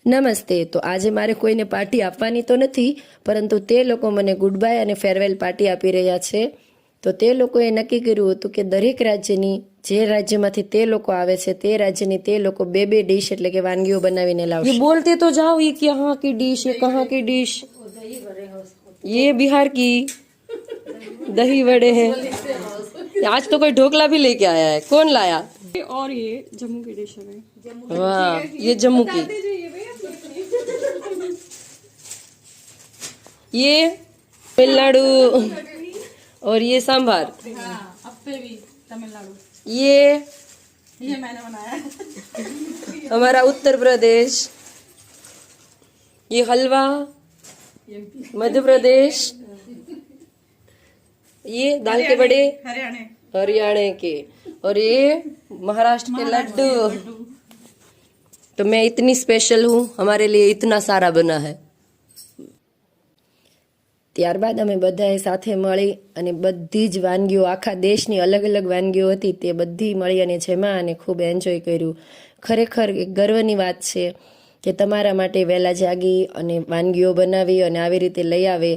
નમસ્તે. તો આજે મારે કોઈને પાર્ટી આપવાની તો નથી, પરંતુ તે લોકો મને ગુડ બાય અને ફેરવેલ પાર્ટી આપી રહ્યા છે. તો તે લોકોએ નક્કી કર્યું હતું કે દરેક રાજ્યની, જે રાજ્યમાંથી તે લોકો આવે છે તે રાજ્યની તે લોકો બે બે ડીશ એટલે કે વાનગીઓ બનાવીને લાવશે. ये बोलते तो जाओ ये कहाँ की डिश, ये कहाँ की डिश, ये बिहार की दही वड़े हैं. आज तो कोई ढोकला भी लेके आया है. कौन लाया? और ये जम्मू की डिश है। वाह, ये जम्मू की, ये तमिलनाडु, और ये सांभर, अप्पे भी तमिलनाडु। ये मैंने बनाया हमारा उत्तर प्रदेश, ये हलवा मध्य प्रदेश, ये दाल के बड़े हरियाणा के, और ये महाराष्ट्र के लड्डू. तो मैं इतनी स्पेशल हूँ, हमारे लिए इतना सारा बना है. ત્યારબાદ અમે બધાએ સાથે મળી અને બધી જ વાનગીઓ, આખા દેશની અલગ અલગ વાનગીઓ હતી તે બધી મળી અને જમ્યા અને ખૂબ એન્જોય કર્યું. ખરેખર એક ગર્વની વાત છે કે તમારા માટે વહેલા જાગી અને વાનગીઓ બનાવી અને આવી રીતે લઈ આવે.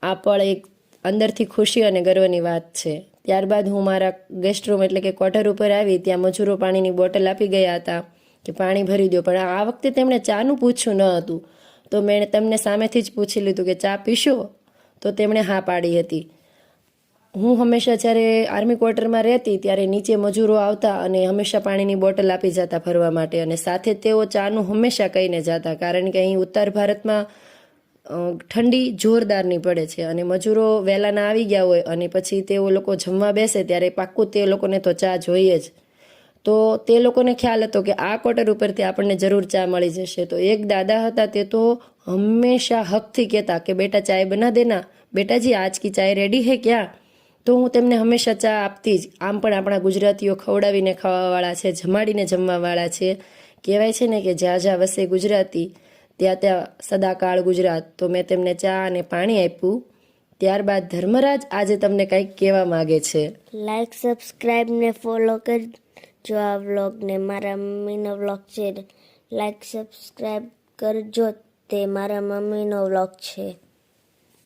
આ પણ એક અંદરથી ખુશી અને ગર્વની વાત છે. ત્યારબાદ હું મારા ગેસ્ટ રૂમ એટલે કે ક્વાર્ટર ઉપર આવી. ત્યાં મજૂરો પાણીની બોટલ આપી ગયા હતા કે પાણી ભરી દો, પણ આ વખતે તેમણે ચાનું પૂછ્યું ન હતું. તો મેં તેમને સામેથી જ પૂછી લીધું કે ચા પીશો? તો તેમણે હા પાડી હતી. હું હંમેશા જ્યારે આર્મી ક્વાર્ટરમાં રહેતી ત્યારે નીચે મજૂરો આવતા અને હંમેશા પાણીની બોટલ આપી જતા ભરવા માટે, અને સાથે તેઓ ચાનું હંમેશા કહીને જતા, કારણ કે અહીં ઉત્તર ભારતમાં ઠંડી જોરદારની પડે છે અને મજૂરો વહેલાના આવી ગયા હોય અને પછી તેઓ લોકો જમવા બેસે ત્યારે પાક્કું તે લોકોને તો ચા જોઈએ જ. તો તે લોકોને ખ્યાલ હતો કે આ ક્વાર્ટર ઉપરથી આપણને જરૂર ચા મળી જશે. તો એક દાદા હતા, તે તો હંમેશા હકથી કહેતા કે બેટા ચાય બના દેના, બેટાજી આજ કી ચાય રેડી હે ક્યાં? તો હું તેમને હંમેશા ચા આપતી જ. આમ પણ આપણા ગુજરાતીઓ ખવડાવીને ખાવાવાળા છે, જમાડીને જમવાવાળા છે. કહેવાય છે ને કે જ્યાં જ્યાં વસે ગુજરાતી ત્યાં ત્યાં સદાકાળ ગુજરાત. તો મેં તેમને ચા અને પાણી આપ્યું. ત્યારબાદ ધર્મરાજ આજે તમને કંઈક કહેવા માગે છે. લાઈક, સબસ્ક્રાઈબ ને ફોલો કરજો આ વ્લોગને. મારા મમ્મીનો વ્લોગ છે, લાઈક સબસ્ક્રાઈબ કરજો, તે મારા મમ્મીનો વ્લોગ છે.